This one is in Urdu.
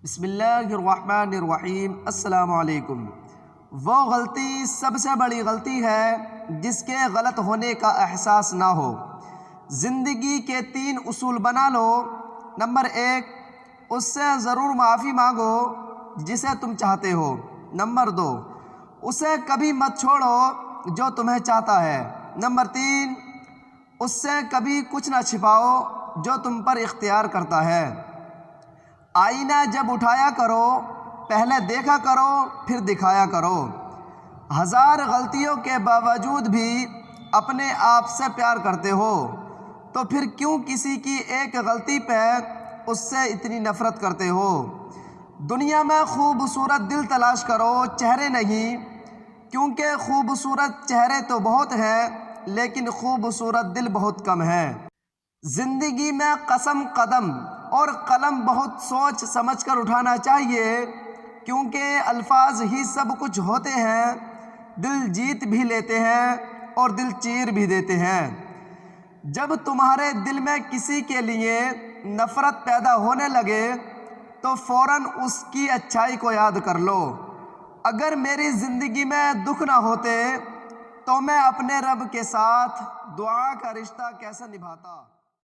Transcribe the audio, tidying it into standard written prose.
بسم اللہ الرحمن الرحیم۔ السلام علیکم۔ وہ غلطی سب سے بڑی غلطی ہے جس کے غلط ہونے کا احساس نہ ہو۔ زندگی کے 3 اصول بنا لو۔ نمبر 1، اس سے ضرور معافی مانگو جسے تم چاہتے ہو۔ نمبر 2، اسے کبھی مت چھوڑو جو تمہیں چاہتا ہے۔ نمبر 3، اس سے کبھی کچھ نہ چھپاؤ جو تم پر اختیار کرتا ہے۔ آئینہ جب اٹھایا کرو پہلے دیکھا کرو پھر دکھایا کرو۔ 1000 غلطیوں کے باوجود بھی اپنے آپ سے پیار کرتے ہو تو پھر کیوں کسی کی ایک غلطی پہ اس سے اتنی نفرت کرتے ہو؟ دنیا میں خوبصورت دل تلاش کرو، چہرے نہیں، کیونکہ خوبصورت چہرے تو بہت ہیں لیکن خوبصورت دل بہت کم ہیں۔ زندگی میں قدم اور قلم بہت سوچ سمجھ کر اٹھانا چاہیے، کیونکہ الفاظ ہی سب کچھ ہوتے ہیں۔ دل جیت بھی لیتے ہیں اور دل چیر بھی دیتے ہیں۔ جب تمہارے دل میں کسی کے لیے نفرت پیدا ہونے لگے تو فوراً اس کی اچھائی کو یاد کر لو۔ اگر میری زندگی میں دکھ نہ ہوتے تو میں اپنے رب کے ساتھ دعا کا رشتہ کیسے نبھاتا؟